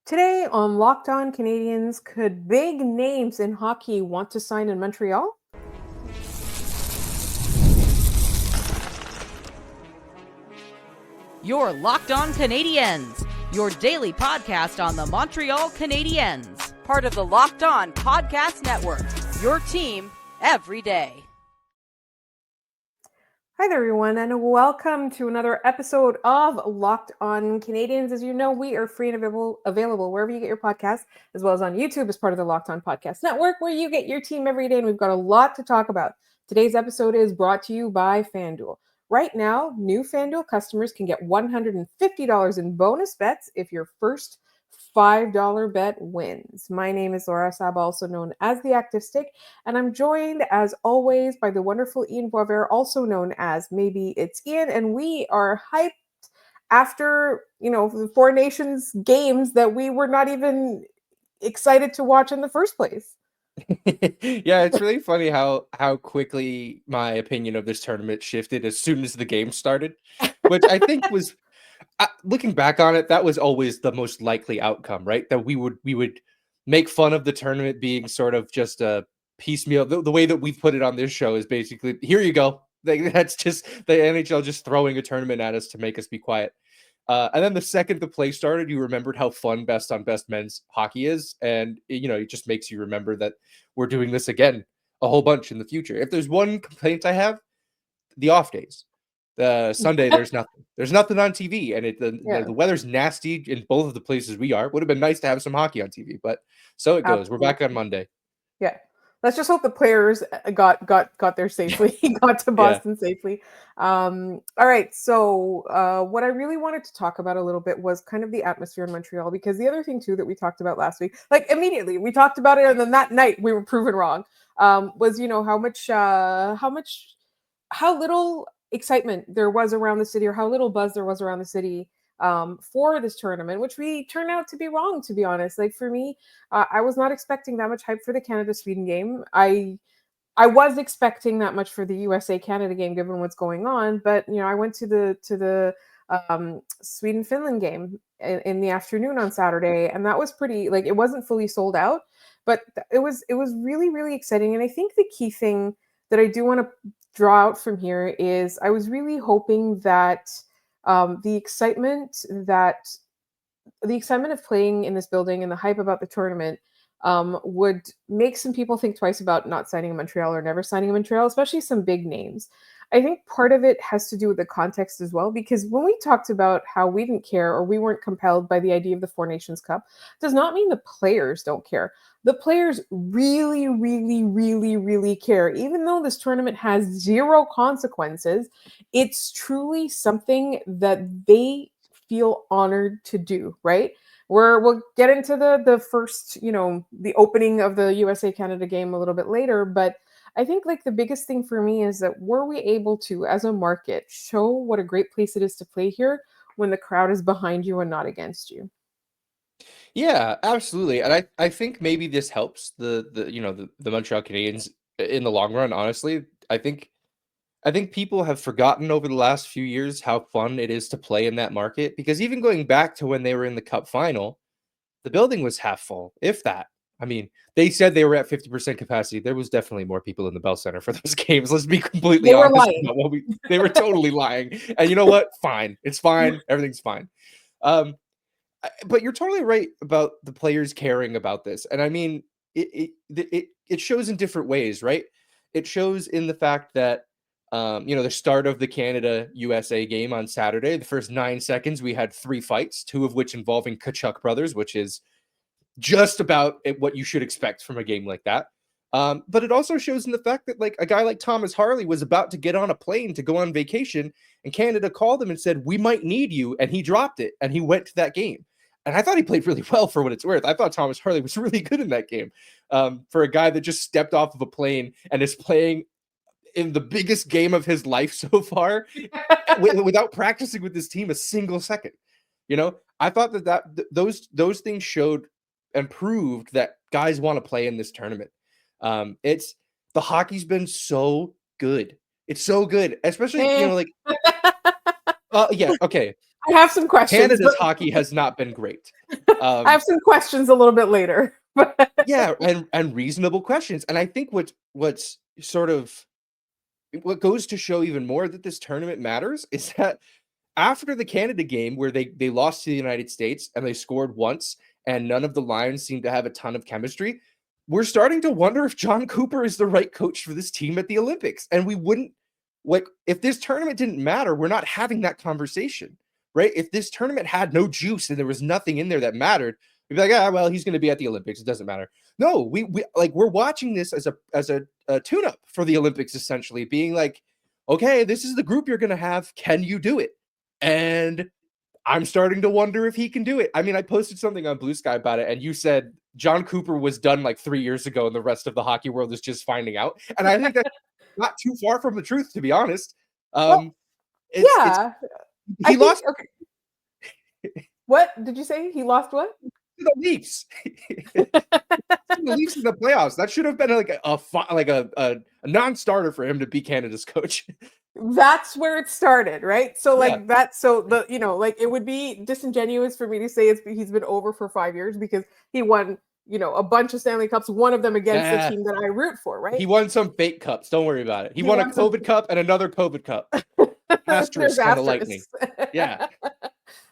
Today on Locked On Canadiens, could big names in hockey want to sign in Montreal? You're Locked On Canadiens, your daily podcast on the Montreal Canadiens, part of the Locked On Podcast Network, your team every day. Hi there, everyone, and welcome to another episode of Locked On Canadiens. As you know, we are free and available wherever you get your podcasts, as well as on YouTube as part of the Locked On Podcast Network, where you get your team every day, and we've got a lot to talk about. Today's episode is brought to you by FanDuel. Right now, new FanDuel customers can get $150 in bonus bets if your first $5 bet wins. My name is Laura Saba, also known as the Active Stick, and I'm joined, as always, by the wonderful Ian Boisvert, also known as Maybe It's Ian, and we are hyped after, the Four Nations games that we were not even excited to watch in the first place. Yeah, it's really funny how quickly my opinion of this tournament shifted as soon as the game started, which I think was looking back on it, that was always the most likely outcome, right? That we would make fun of the tournament being sort of just a piecemeal. The way that we've put it on this show is basically, here you go. That's just the NHL just throwing a tournament at us to make us be quiet. And then the second the play started, you remembered how fun best on best men's hockey is. And, it just makes you remember that we're doing this again a whole bunch in the future. If there's one complaint I have, the off days. Sunday, there's nothing. There's nothing on TV. And the weather's nasty in both of the places we are. Would have been nice to have some hockey on TV. But so it goes. Absolutely. We're back on Monday. Yeah. Let's just hope the players got there safely, got to Boston safely. All right. So what I really wanted to talk about a little bit was kind of the atmosphere in Montreal, because the other thing too that we talked about last week, like immediately we talked about it, and then that night we were proven wrong. Was how little excitement there was around the city, or how little buzz there was around the city for this tournament, which we turned out to be wrong, to be honest. Like for me, I was not expecting that much hype for the Canada-Sweden game. I was expecting that much for the USA-Canada game, given what's going on. But I went to the Sweden-Finland game in the afternoon on Saturday, and that was pretty. Like, it wasn't fully sold out, but it was really, really exciting. And I think the key thing that I do want to draw out from here is I was really hoping that the excitement of playing in this building and the hype about the tournament would make some people think twice about not signing in Montreal or never signing in Montreal, especially some big names. I think part of it has to do with the context as well, because when we talked about how we didn't care or we weren't compelled by the idea of the Four Nations Cup, does not mean the players don't care. The players really, really, really, really care. Even though this tournament has zero consequences, it's truly something that they feel honored to do, right? We'll get into the first, the opening of the USA-Canada game a little bit later, but I think like the biggest thing for me is that were we able to, as a market, show what a great place it is to play here when the crowd is behind you and not against you? Yeah, absolutely. And I think maybe this helps the Montreal Canadiens in the long run, honestly. I think people have forgotten over the last few years how fun it is to play in that market, because even going back to when they were in the Cup final, the building was half full, if that. I mean, they said they were at 50% capacity. There was definitely more people in the Bell Center for those games. Let's be completely They were honest. lying. They were totally lying. And you know what? Fine. It's fine. Everything's fine. But you're totally right about the players caring about this. And I mean, it shows in different ways, right? It shows in the fact that the start of the Canada-USA game on Saturday, the first 9 seconds, we had 3 fights, 2 of which involving Tkachuk brothers, which is just about what you should expect from a game like that. But it also shows in the fact that like a guy like Thomas Harley was about to get on a plane to go on vacation, and Canada called him and said, "We might need you," and he dropped it and he went to that game. And I thought he played really well for what it's worth. I thought Thomas Harley was really good in that game for a guy that just stepped off of a plane and is playing in the biggest game of his life so far without practicing with his team a single second. I thought that those things showed and proved that guys want to play in this tournament. The hockey's been so good. It's so good, especially, yeah. Okay. I have some questions. Canada's hockey has not been great. I have some questions a little bit later. Yeah, and reasonable questions. And I think what's sort of what goes to show even more that this tournament matters is that after the Canada game where they lost to the United States and they scored once and none of the lines seemed to have a ton of chemistry, we're starting to wonder if John Cooper is the right coach for this team at the Olympics. And we wouldn't, like, if this tournament didn't matter, we're not having that conversation, right? If this tournament had no juice and there was nothing in there that mattered, we'd be like, well, he's going to be at the Olympics. It doesn't matter. No, we're watching this as a tune-up for the Olympics, essentially being like, okay, this is the group you're going to have. Can you do it? And I'm starting to wonder if he can do it. I mean, I posted something on Blue Sky about it, and you said John Cooper was done like 3 years ago, and the rest of the hockey world is just finding out. And I think that's not too far from the truth, to be honest. He lost. Okay. What did you say? He lost what? The Leafs. The Leafs in the playoffs. That should have been like a non-starter for him to be Canada's coach. That's where it started, right? So it would be disingenuous for me to say he's been over for 5 years because he won, a bunch of Stanley Cups, one of them against the team that I root for, right? He won some fake cups. Don't worry about it. He won a COVID cup and another COVID cup. Asterisk on the Lightning. Yeah.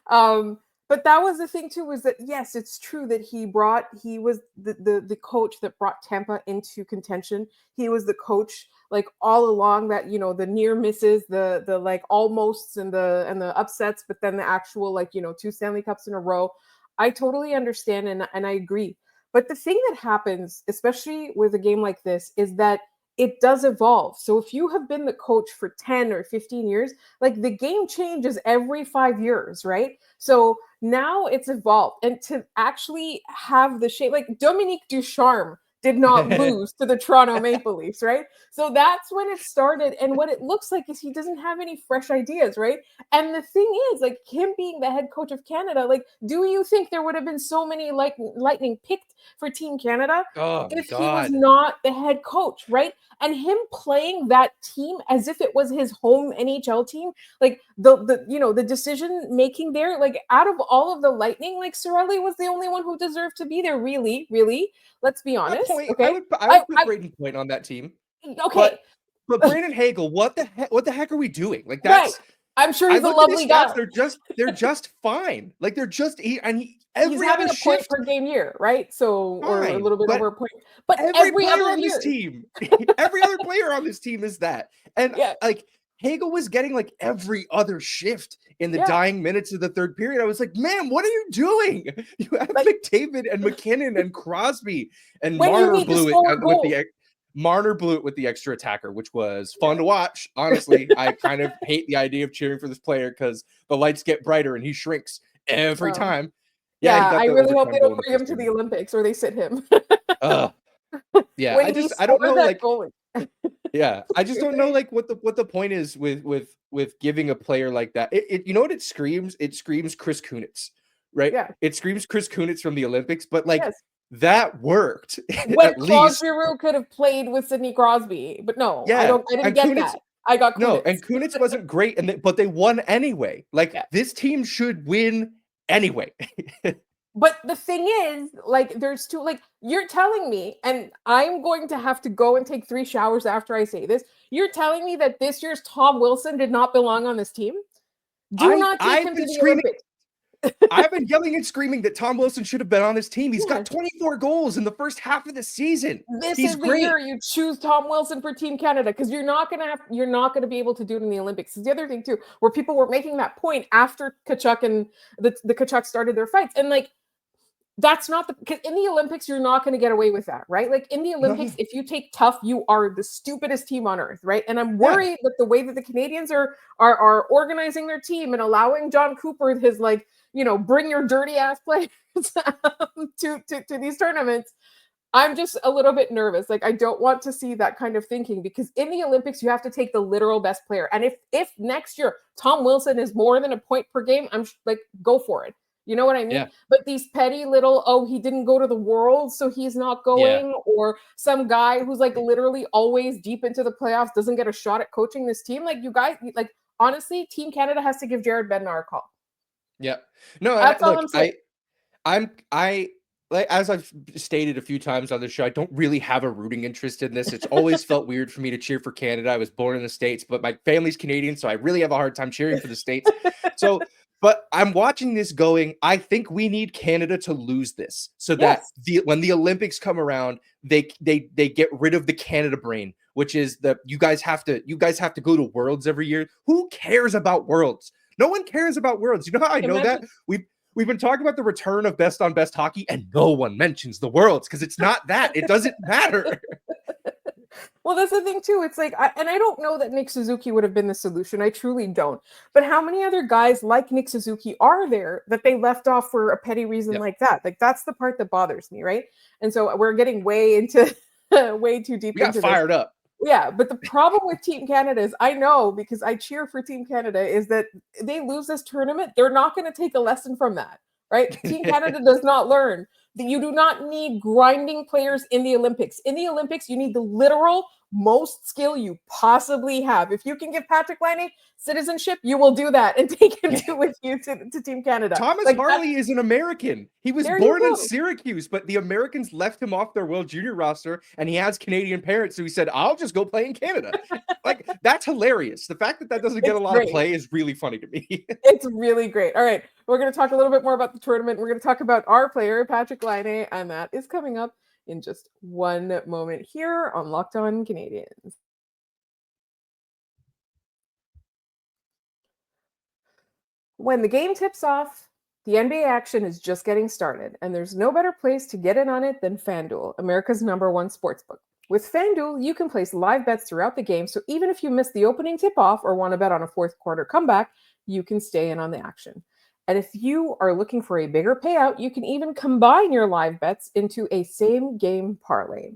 But that was the thing too, was that yes, it's true that he was the coach that brought Tampa into contention. He was the coach like all along that, the near misses, the like almosts and the upsets, but then the actual 2 Stanley Cups in a row. I totally understand and I agree. But the thing that happens, especially with a game like this, is that it does evolve. So if you have been the coach for 10 or 15 years, like the game changes every 5 years, right? So now it's evolved. And to actually have the shape, like Dominique Ducharme did not lose to the Toronto Maple Leafs, right? So that's when it started. And what it looks like is he doesn't have any fresh ideas, right? And the thing is, like him being the head coach of Canada, like, do you think there would have been so many Lightning picked for Team Canada if he was not the head coach, right? And him playing that team as if it was his home NHL team, like the decision making there, like out of all of the Lightning, like Cirelli was the only one who deserved to be there. Really, let's be honest. Okay, I would put Braden Point on that team. Okay, but Brandon Hagel, what the heck are we doing? Like that's. Right. I'm sure he's a lovely guy. They're just fine. Like they're just he's having a point per game year, right? So fine, or a little bit over a point. But every other other on this team, every other player on this team is that. And like Hagel was getting like every other shift in the dying minutes of the third period. I was like, man, what are you doing? You have McDavid and McKinnon and Crosby and Marner blew it with the extra attacker, which was fun to watch. Honestly, I kind of hate the idea of cheering for this player because the lights get brighter and he shrinks every time. Yeah, I really hope they don't bring him to the Olympics or they sit him. Yeah, I don't know, like, yeah, I just don't know, like, what the point is with giving a player like that. It you know what it screams? It screams Chris Kunitz, right? Yeah, it screams Chris Kunitz from the Olympics, but like. Yes. That worked. When Claude Giroux could have played with Sidney Crosby, but no, I didn't get that. I got Kunitz. No, and Kunitz wasn't great, but they won anyway. Like this team should win anyway. But the thing is, like, there's two. Like, you're telling me, and I'm going to have to go and take 3 showers after I say this. You're telling me that this year's Tom Wilson did not belong on this team? Do not take him to the Olympics. I've been yelling and screering that Tom Wilson should have been on this team. He's got 24 goals in the first half of the season. He's the year you choose Tom Wilson for Team Canada because you're not gonna be able to do it in the Olympics. It's the other thing too, where people were making that point after Tkachuk and the Tkachuk started their fights, and like that's not because in the Olympics you're not going to get away with that, right? Like in the Olympics, if you take tough, you are the stupidest team on earth, right? And I'm worried that the way that the Canadians are organizing their team and allowing John Cooper his bring your dirty ass players to these tournaments. I'm just a little bit nervous. Like I don't want to see that kind of thinking because in the Olympics you have to take the literal best player. And if next year Tom Wilson is more than a point per game, I'm like, go for it. You know what I mean? Yeah. But these petty little, he didn't go to the World, so he's not going, or some guy who's like literally always deep into the playoffs doesn't get a shot at coaching this team. Like you guys, like honestly, Team Canada has to give Jared Bednar a call. Yeah. No, and That's all look, I'm saying. I like, as I've stated a few times on the show, I don't really have a rooting interest in this. It's always felt weird for me to cheer for Canada. I was born in the States, but my family's Canadian, so I really have a hard time cheering for the States. So, but I'm watching this going, I think we need Canada to lose this so that Yes. when the Olympics come around, they get rid of the Canada brain, which is that you guys have to go to Worlds every year. Who cares about Worlds? No one cares about Worlds. You know how I know Imagine that? We've been talking about the return of best on best hockey, and no one mentions the Worlds because it's not that. It doesn't matter. Well, that's the thing too. It's like, and I don't know that Nick Suzuki would have been the solution. I truly don't. But how many other guys like Nick Suzuki are there that they left off for a petty reason like that? Like that's the part that bothers me, right? And so we're getting way into way too deep We got into fired this. up. Yeah, but the problem with Team Canada is, I know because I cheer for Team Canada, is that they lose this tournament. They're not going to take a lesson from that, right? Team Canada does not learn that you do not need grinding players in the Olympics. In the Olympics, you need the literal most skill you possibly have. If you can give Patrik Laine citizenship, you will do that and take him with you to Team Canada. Thomas Like, Harley is an American. He was there you born in go. Syracuse, but the Americans left him off their World Junior roster, and he has Canadian parents, so he said, "I'll just go play in Canada." Like, that's hilarious. The fact that that doesn't get It's a lot great. of play is really funny to me. It's really great. All right, we're going to talk a little bit more about the tournament. We're going to talk about our player, Patrik Laine, and that is coming up in just one moment here on Locked On Canadiens. When the game tips off, the NBA action is just getting started, and there's no better place to get in on it than FanDuel, America's #1 sportsbook. With FanDuel, you can place live bets throughout the game, so even if you miss the opening tip-off or want to bet on a fourth quarter comeback, you can stay in on the action. And if you are looking for a bigger payout, you can even combine your live bets into a same-game parlay.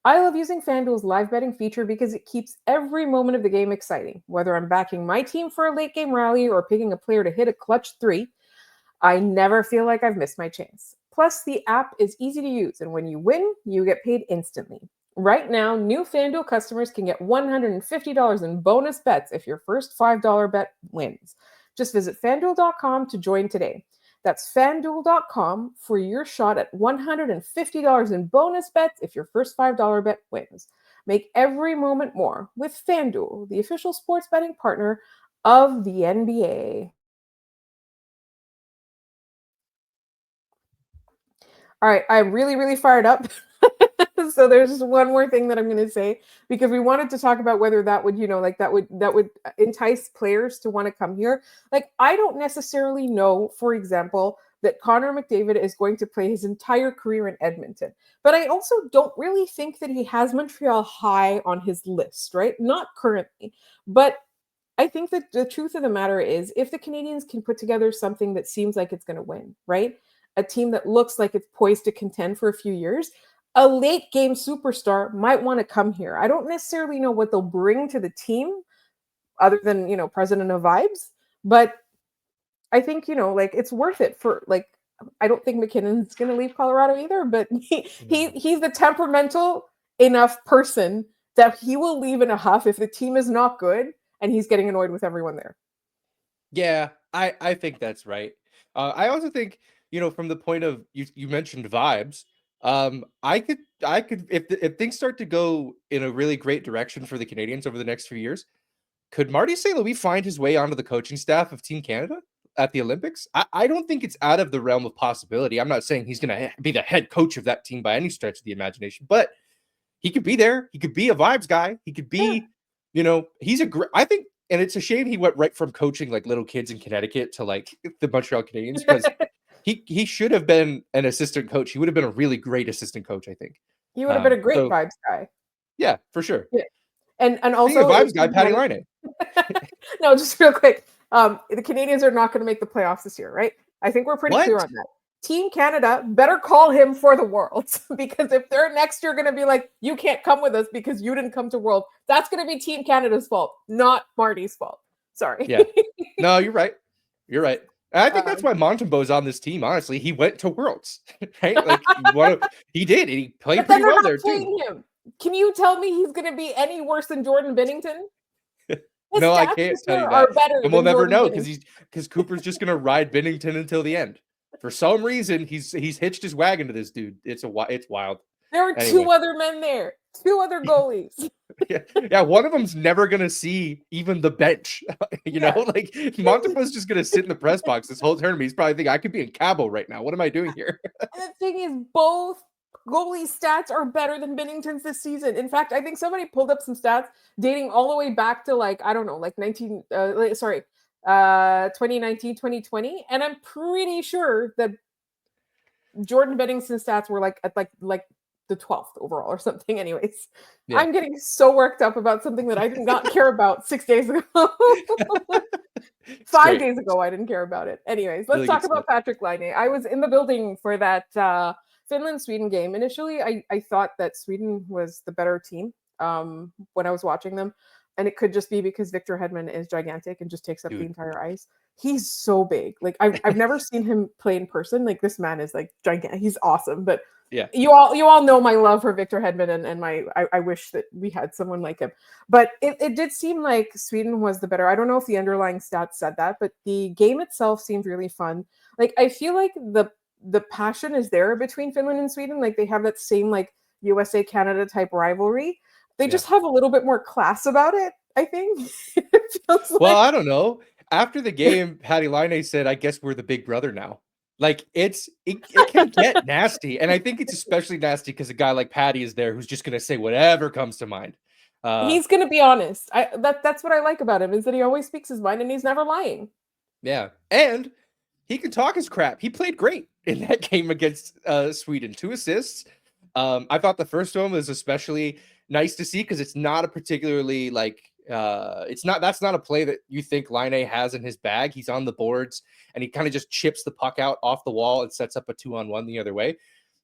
I love using FanDuel's live betting feature because it keeps every moment of the game exciting. Whether I'm backing my team for a late game rally or picking a player to hit a clutch three, I never feel like I've missed my chance. Plus, the app is easy to use, and when you win, you get paid instantly. Right now, new FanDuel customers can get $150 in bonus bets if your first $5 bet wins. Just visit FanDuel.com to join today. That's FanDuel.com for your shot at $150 in bonus bets if your first $5 bet wins. Make every moment more with FanDuel, the official sports betting partner of the NBA. All right, I'm really, really fired up. So there's just one more thing that I'm going to say, because we wanted to talk about whether that would, like that would entice players to want to come here. Like, I don't necessarily know, for example, that Connor McDavid is going to play his entire career in Edmonton. But I also don't really think that he has Montreal high on his list, right? Not currently. But I think that the truth of the matter is, if the Canadiens can put together something that seems like it's going to win, right? A team that looks like it's poised to contend for a few years, a late game superstar might want to come here. I don't necessarily know what they'll bring to the team other than, president of vibes, but I think, like, it's worth it for, like, I don't think McKinnon's going to leave Colorado either, but he's the temperamental enough person that he will leave in a huff if the team is not good and he's getting annoyed with everyone there. Yeah, I think that's right. I also think, from the point of, you mentioned vibes, I could if things start to go in a really great direction for the Canadiens over the next few years, could Marty St. Louis find his way onto the coaching staff of Team Canada at the Olympics? I don't think it's out of the realm of possibility. I'm not saying he's going to be the head coach of that team by any stretch of the imagination, but he could be there. He could be a vibes guy. He could be, he's a great, I think, and it's a shame he went right from coaching like little kids in Connecticut to like the Montreal Canadiens, because he should have been an assistant coach. He would have been a really great assistant coach, I think. He would have been a great vibes guy. Yeah, for sure. Yeah. And Being also a vibes guy, Patrik Laine. No, just real quick. The Canadiens are not going to make the playoffs this year, right? I think we're pretty clear on that. Team Canada better call him for the Worlds, because if they're next year going to be like, you can't come with us because you didn't come to World, that's going to be Team Canada's fault, not Marty's fault. Sorry. Yeah. No, you're right. You're right. And I think that's why Montembeau's on this team. Honestly, he went to Worlds, right? Like he did, and he played pretty well there too. Him. Can you tell me he's going to be any worse than Jordan Binnington? His No, I stats can't this tell year you are that. better And we'll than never Jordan know Binnington. because Cooper's just gonna ride Binnington until the end. For some reason, he's hitched his wagon to this dude. It's wild. There are Anyway. 2 other men there, 2 other goalies. Yeah, one of them's never gonna see even the bench. You know, Yeah. like Montefiore's just gonna sit in the press box this whole tournament. He's probably thinking, I could be in Cabo right now. What am I doing here? And the thing is, both goalie stats are better than Binnington's this season. In fact, I think somebody pulled up some stats dating all the way back to like, I don't know, like 2019, 2020. And I'm pretty sure that Jordan Binnington's stats were like at like the 12th overall or something. Anyways, Yeah. I'm getting so worked up about something that I did not care about 6 days ago. 5 great. days ago, I didn't care about it. Anyways, let's Really talk good about Patrik Laine. I was in the building for that Finland-Sweden game. Initially, I thought that Sweden was the better team when I was watching them. And it could just be because Victor Hedman is gigantic and just takes up the entire ice. He's so big. Like I've never seen him play in person. Like this man is like gigantic. He's awesome. But Yeah, you all know my love for Victor Hedman and I wish that we had someone like him. But it did seem like Sweden was the better. I don't know if the underlying stats said that, but the game itself seemed really fun. Like I feel like the passion is there between Finland and Sweden. Like they have that same like USA Canada type rivalry. They just have a little bit more class about it, I think. It feels well, like... I don't know. After the game, Patrik Laine said, I guess we're the big brother now. Like it can get nasty. And I think it's especially nasty because a guy like Patty is there who's just gonna say whatever comes to mind. He's gonna be honest. That's what I like about him, is that he always speaks his mind and he's never lying. Yeah. And he can talk his crap. He played great in that game against Sweden. 2 assists. I thought the first one was especially nice to see because it's not a particularly like that's not a play that you think Laine has in his bag. He's on the boards and he kind of just chips the puck out off the wall and sets up a 2-on-1 the other way.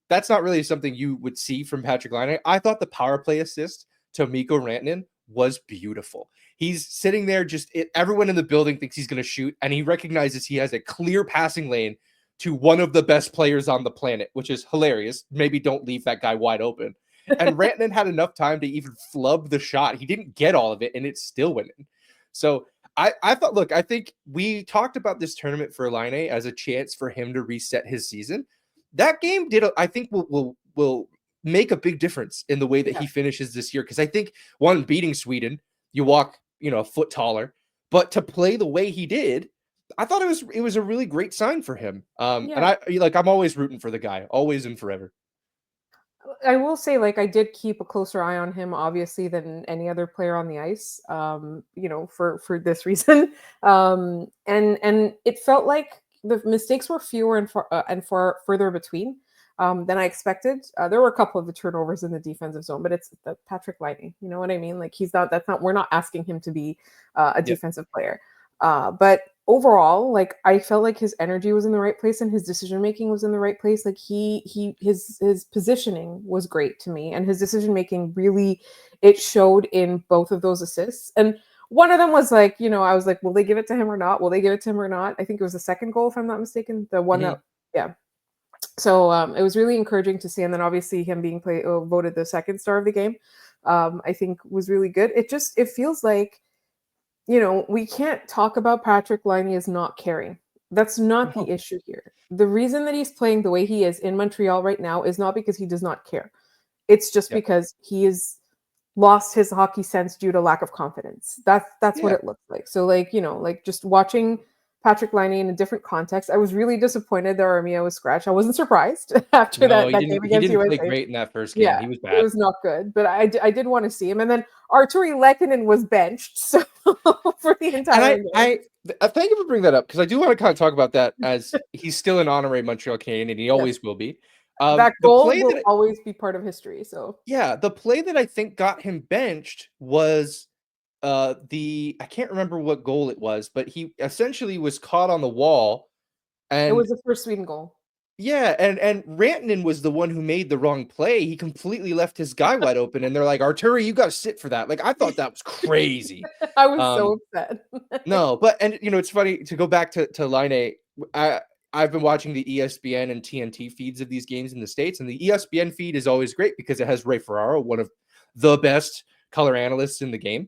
That's not really something you would see from Patrik Laine. I thought the power play assist to Mikko Rantanen was beautiful. He's sitting there, everyone in the building thinks he's going to shoot, and he recognizes he has a clear passing lane to one of the best players on the planet, which is hilarious. Maybe don't leave that guy wide open. And Rantanen had enough time to even flub the shot. He didn't get all of it, and it still went in. So I thought, look, I think we talked about this tournament for Laine as a chance for him to reset his season. That game I think will make a big difference in the way that he finishes this year. Because I think, one, beating Sweden, you walk, a foot taller. But to play the way he did, I thought it was a really great sign for him. And I'm always rooting for the guy, always and forever. I will say, like, I did keep a closer eye on him, obviously, than any other player on the ice, for this reason. And it felt like the mistakes were fewer and far further between than I expected. There were a couple of the turnovers in the defensive zone, but it's Patrik Laine. You know what I mean? Like we're not asking him to be a defensive player. But overall, like I felt like his energy was in the right place and his decision making was in the right place. Like his positioning was great to me, and his decision making really, it showed in both of those assists. And one of them was like, I was like, will they give it to him or not? Will they give it to him or not? I think it was the second goal, if I'm not mistaken. The one that, yeah. So it was really encouraging to see. And then obviously him being voted the second star of the game, I think was really good. It feels like, we can't talk about Patrik Laine as not caring. That's not the issue here. The reason that he's playing the way he is in Montreal right now is not because he does not care. It's just because he has lost his hockey sense due to lack of confidence. That's what it looks like. So just watching Patrik Laine in a different context, I was really disappointed that Armia was scratched. I wasn't surprised after that game against he didn't USA. play great in that first game. Yeah, he was bad. It was not good, but I did want to see him. And then Arturi Lehkonen was benched for the entire game. I thank you for bringing that up, because I do want to kind of talk about that, as he's still an honorary Montreal Canadian, and he always will be. That goal will always be part of history. So the play that I think got him benched was I can't remember what goal it was, but he essentially was caught on the wall, and it was the first Sweden goal. Yeah, and Rantanen was the one who made the wrong play. He completely left his guy wide open, and they're like, Arturi, you got to sit for that. Like, I thought that was crazy. I was so upset. No, but, and it's funny to go back to Laine. I've been watching the ESPN and TNT feeds of these games in the States, and the ESPN feed is always great because it has Ray Ferraro, one of the best color analysts in the game.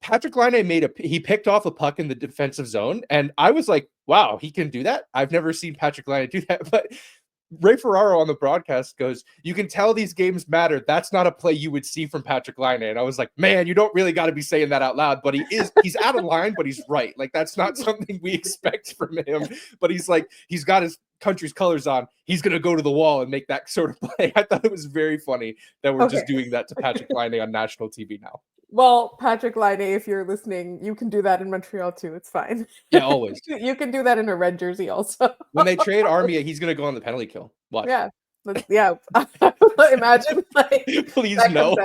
Patrik Laine he picked off a puck in the defensive zone, and I was like, wow, he can do that. I've never seen Patrik Laine do that, but Ray Ferraro on the broadcast goes, you can tell these games matter. That's not a play you would see from Patrik Laine. And I was like, man, you don't really got to be saying that out loud, but he's out of line, but he's right. Like, that's not something we expect from him, but he's like, he's got his country's colors on. He's going to go to the wall and make that sort of play. I thought it was very funny that we're just doing that to Patrik Laine on national TV now. Well, Patrik Laine, if you're listening, you can do that in Montreal too. It's fine. Yeah, always. You can do that in a red jersey also. When they trade Armia, he's going to go on the penalty kill. Watch. Yeah. Yeah. Imagine like please no.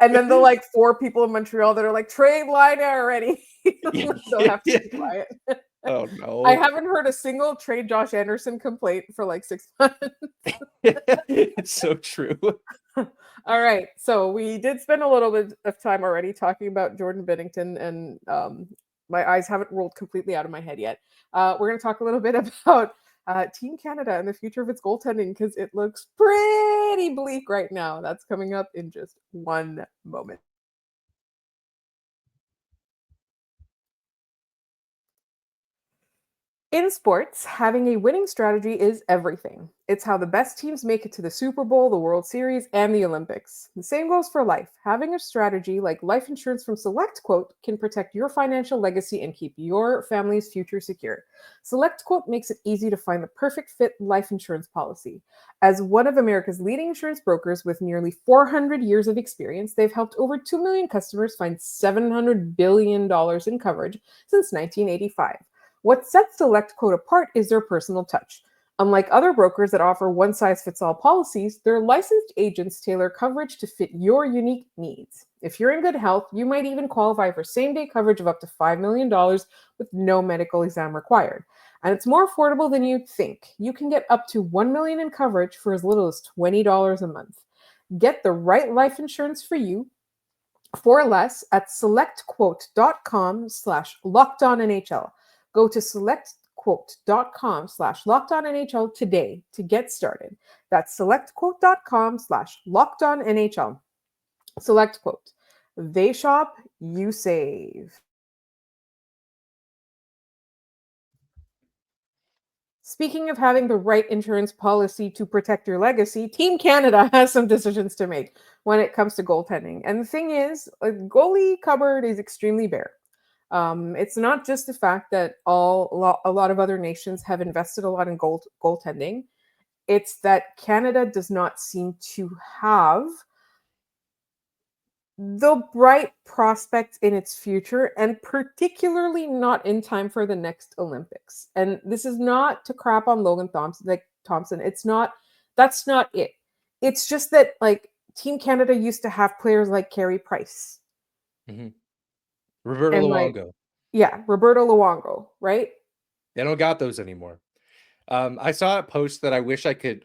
And then the like 4 people in Montreal that are like, trade Laine already. They'll have to be quiet. Oh no. I haven't heard a single trade Josh Anderson complaint for like 6 months. It's so true. All right. So we did spend a little bit of time already talking about Jordan Binnington, and my eyes haven't rolled completely out of my head yet. We're going to talk a little bit about Team Canada and the future of its goaltending, because it looks pretty bleak right now. That's coming up in just one moment. In sports, having a winning strategy is everything. It's how the best teams make it to the Super Bowl, the World Series, and the Olympics. The same goes for life. Having a strategy like life insurance from SelectQuote can protect your financial legacy and keep your family's future secure. SelectQuote makes it easy to find the perfect fit life insurance policy. As one of America's leading insurance brokers with nearly 400 years of experience, they've helped over 2 million customers find $700 billion in coverage since 1985. What sets SelectQuote apart is their personal touch. Unlike other brokers that offer one-size-fits-all policies, their licensed agents tailor coverage to fit your unique needs. If you're in good health, you might even qualify for same-day coverage of up to $5 million with no medical exam required. And it's more affordable than you'd think. You can get up to $1 million in coverage for as little as $20 a month. Get the right life insurance for you for less at selectquote.com/lockedonnhl. Go to selectquote.com/lockedonnhl today to get started. That's selectquote.com/lockedonnhl. SelectQuote. They shop, you save. Speaking of having the right insurance policy to protect your legacy, Team Canada has some decisions to make when it comes to goaltending. And the thing is, a goalie cupboard is extremely bare. It's not just the fact that a lot of other nations have invested a lot in goaltending. It's that Canada does not seem to have the bright prospects in its future, and particularly not in time for the next Olympics. And this is not to crap on Logan Thompson. It's not. That's not it. It's just that like Team Canada used to have players like Carey Price. Mm-hmm. Roberto Luongo. Roberto Luongo, right? They don't got those anymore. I saw a post that I wish I could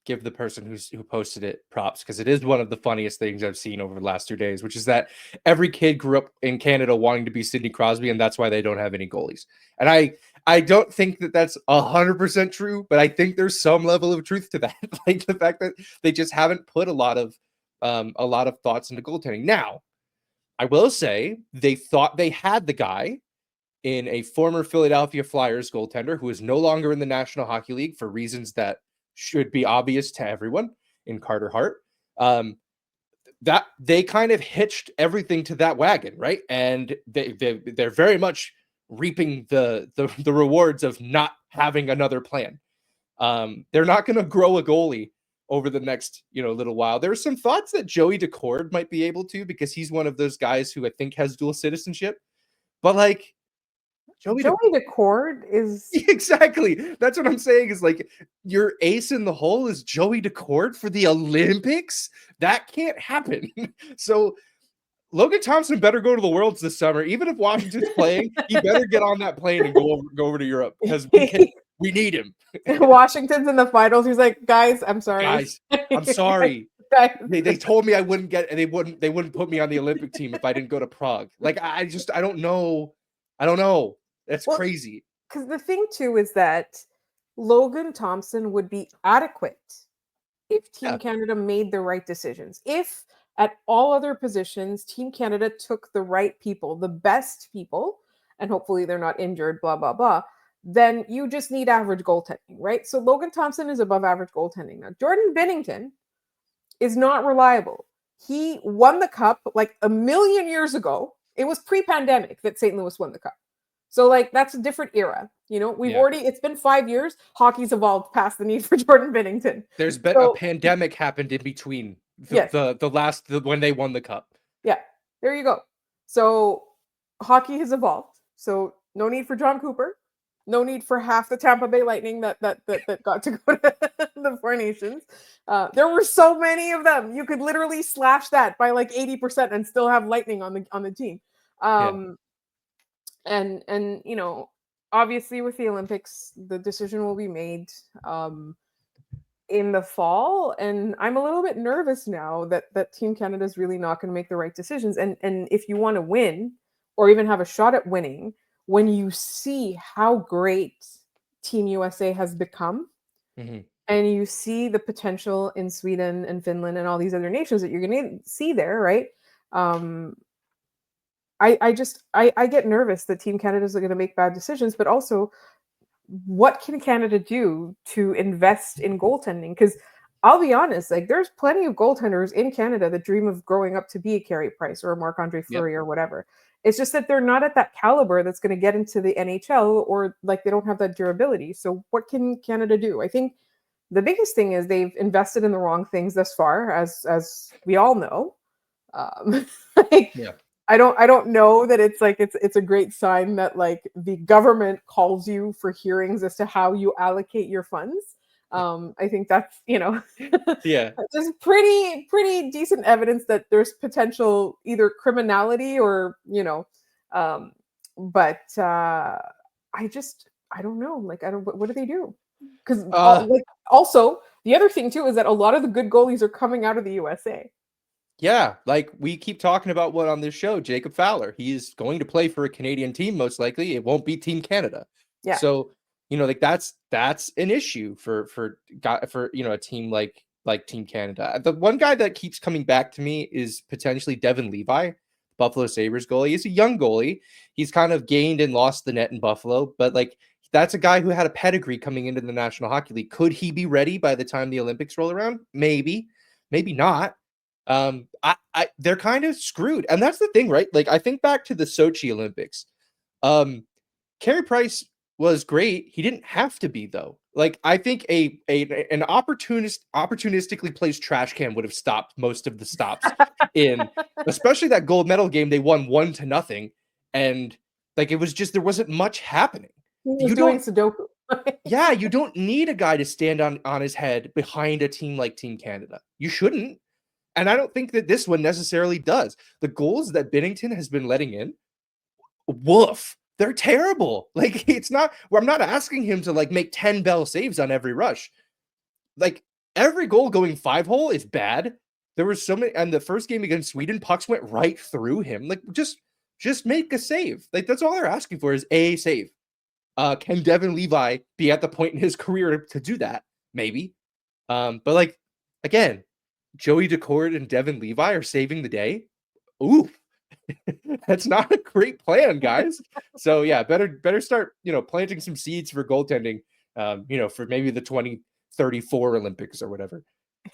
give the person who posted it props, because it is one of the funniest things I've seen over the last 2 days, which is that every kid grew up in Canada wanting to be Sidney Crosby, and that's why they don't have any goalies. And I don't think that that's 100% true, but I think there's some level of truth to that. Like the fact that they just haven't put a lot of thoughts into goaltending. Now, I will say they thought they had the guy in a former Philadelphia Flyers goaltender who is no longer in the National Hockey League for reasons that should be obvious to everyone, in Carter Hart. That they kind of hitched everything to that wagon, right? And they're very much reaping the rewards of not having another plan. They're not going to grow a goalie over the next, little while. There's some thoughts that Joey Decord might be able to, because he's one of those guys who I think has dual citizenship. But like Joey Decord is exactly. That's what I'm saying. Is like your ace in the hole is Joey Decord for the Olympics. That can't happen. So Logan Thompson better go to the Worlds this summer. Even if Washington's playing, he better get on that plane and go over to Europe, because we need him. Washington's in the finals. He's like, guys, I'm sorry. Guys, I'm sorry. They told me I wouldn't get, and they wouldn't put me on the Olympic team if I didn't go to Prague. Like I don't know. That's crazy. Because the thing too is that Logan Thompson would be adequate if Team Canada made the right decisions. If At all other positions, Team Canada took the right people, the best people, and hopefully they're not injured, blah, blah, blah. Then you just need average goaltending, right? So Logan Thompson is above average goaltending. Now, Jordan Binnington is not reliable. He won the cup like a million years ago. It was pre-pandemic that St. Louis won the cup. So like that's a different era. You know, it's been 5 years. Hockey's evolved past the need for Jordan Binnington. There's been a pandemic happened in between when they won the cup. Yeah, there you go. So hockey has evolved. So no need for John Cooper. No need for half the Tampa Bay Lightning that got to go to the Four Nations. There were so many of them. You could literally slash that by like 80% and still have Lightning on the team. And you know, obviously with the Olympics, the decision will be made in the fall, and I'm a little bit nervous now that Team Canada is really not going to make the right decisions. And if you want to win or even have a shot at winning, when you see how great Team USA has become, and you see the potential in Sweden and Finland and all these other nations that you're going to see there, right? I get nervous that Team Canada is going to make bad decisions, but also what can Canada do to invest in goaltending? Because I'll be honest, like there's plenty of goaltenders in Canada that dream of growing up to be a Carey Price or a Marc-Andre Fleury or whatever. It's just that they're not at that caliber that's going to get into the NHL, or like they don't have that durability. So what can Canada do? I think the biggest thing is they've invested in the wrong things thus far, as we all know. I don't know that it's a great sign that like the government calls you for hearings as to how you allocate your funds. I think that's, you know, there's pretty decent evidence that there's potential either criminality or, you know, but I don't know. Like, what do they do? Because like, also the other thing too is that a lot of the good goalies are coming out of the USA. Yeah, like we keep talking about one on this show, Jacob Fowler. He's going to play for a Canadian team, most likely. It won't be Team Canada. Yeah. So, you know, like that's an issue for you know, a team like Team Canada. The one guy that keeps coming back to me is potentially Devin Levi, Buffalo Sabres goalie. He's a young goalie. He's kind of gained and lost the net in Buffalo, but like that's a guy who had a pedigree coming into the National Hockey League. Could he be ready by the time the Olympics roll around? Maybe not. They're kind of screwed. And that's the thing, right? Like I think back to the Sochi Olympics. Carey Price was great. He didn't have to be though. Like I think an opportunistically placed trash can would have stopped most of the stops in, especially that gold medal game. They won 1-0, and like it was just there wasn't much happening. You doing Sudoku. Yeah, you don't need a guy to stand on his head behind a team like Team Canada. You shouldn't. And I don't think that this one necessarily does. The goals that Binnington has been letting in, woof, they're terrible. Like it's not, I'm not asking him to like make 10 Bell saves on every rush. Like every goal going 5-hole is bad. There were so many, and the first game against Sweden, pucks went right through him. Like just make a save. Like that's all they're asking for is a save. Can Devin Levi be at the point in his career to do that? Maybe. But like, again, Joey Decord and Devin Levi are saving the day. Ooh, that's not a great plan, guys. So yeah, better start, you know, planting some seeds for goaltending, you know, for maybe the 2034 Olympics or whatever.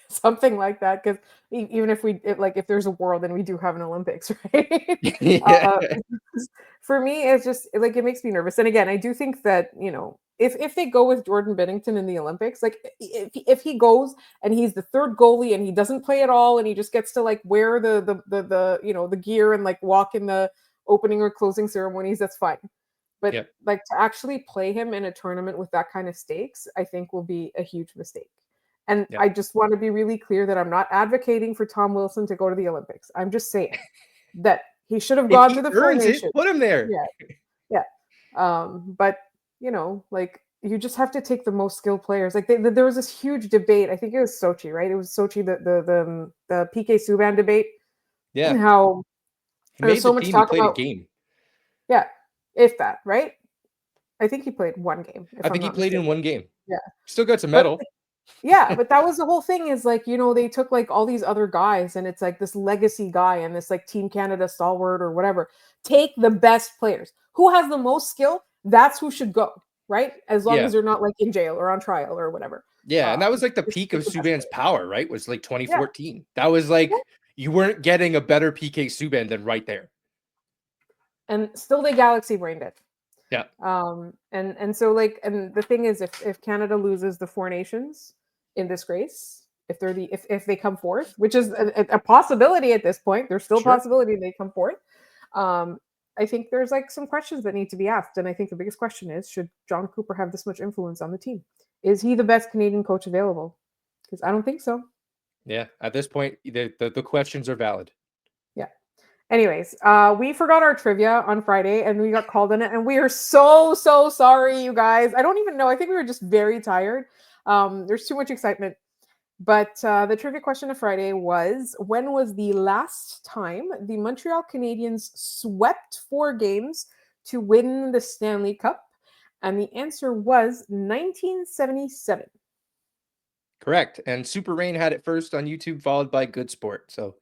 Something like that, because even if there's a war, then we do have an Olympics, right? For me, it's just like it makes me nervous. And again, I do think that, you know, if they go with Jordan Binnington in the Olympics, like if he goes and he's the third goalie and he doesn't play at all and he just gets to like wear the you know the gear and like walk in the opening or closing ceremonies, that's fine. But like to actually play him in a tournament with that kind of stakes, I think will be a huge mistake. And I just want to be really clear that I'm not advocating for Tom Wilson to go to the Olympics. I'm just saying that he should have gone to the Four Nations. Put him there. Yeah. But you know, like you just have to take the most skilled players. Like there was this huge debate. I think it was Sochi, right? It was Sochi, the PK Subban debate. Yeah. And how there's so much talk about a game. Yeah, if that, right? I think he played one game. I think he played in one game. Yeah. Still got some medal. Yeah, but that was the whole thing is like, they took like all these other guys and it's like this legacy guy and this like Team Canada stalwart or whatever. Take the best players. Who has the most skill? That's who should go, right? As long Yeah. as they're not like in jail or on trial or whatever. Yeah, and that was like the Just peak take of the best Subban's players. power, right? Was like Yeah. 2014. That was Yeah. like you weren't getting a better PK Subban than right there. And still they galaxy brained it. Yeah. And so like, and the thing is, if Canada loses the Four Nations in disgrace, if they come fourth, which is a possibility at this point, there's still Sure. a possibility they come fourth. I think there's like some questions that need to be asked, and I think the biggest question is: should John Cooper have this much influence on the team? Is he the best Canadian coach available? Because I don't think so. Yeah, at this point, the questions are valid. Yeah. Anyways, we forgot our trivia on Friday and we got called in it, and we are so sorry, you guys. I don't even know. I think we were just very tired. There's too much excitement. But the trivia question of Friday was, when was the last time the Montreal Canadiens swept 4 games to win the Stanley Cup? And the answer was 1977. Correct. And Super Rain had it first on YouTube, followed by Good Sport. So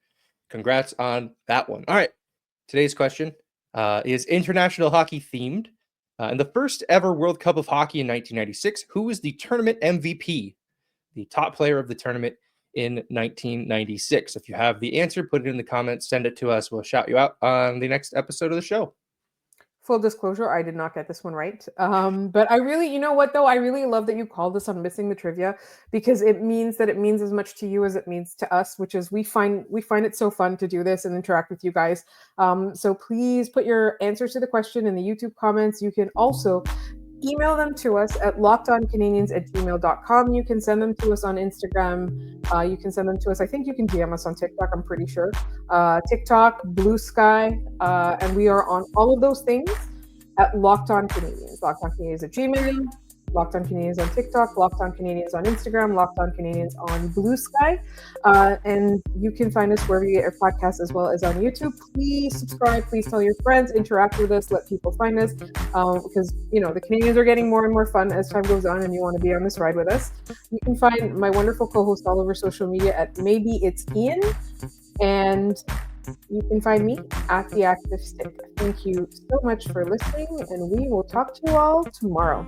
congrats on that one. All right. Today's question is international hockey themed. In the first ever World Cup of Hockey in 1996, who was the tournament MVP, the top player of the tournament in 1996? If you have the answer, put it in the comments, send it to us. We'll shout you out on the next episode of the show. Full disclosure, I did not get this one right. But I really, you know what though? I really love that you called us on missing the trivia, because it means as much to you as it means to us, which is we find it so fun to do this and interact with you guys. So please put your answers to the question in the YouTube comments. You can also email them to us at lockedoncanadiens@gmail.com. You can send them to us on Instagram. You can send them to us. I think you can DM us on TikTok, I'm pretty sure. TikTok, Blue Sky, and we are on all of those things at Locked On Canadiens. Locked On Canadiens at Gmail, Locked On Canadiens on TikTok, Locked On Canadiens on Instagram, Locked On Canadiens on Blue Sky. And you can find us wherever you get your podcasts as well as on YouTube. Please subscribe. Please tell your friends. Interact with us. Let people find us. Because, the Canadiens are getting more and more fun as time goes on and you want to be on this ride with us. You can find my wonderful co-host all over social media at Maybe It's Ian. And you can find me at The Active Stick. Thank you so much for listening, and we will talk to you all tomorrow.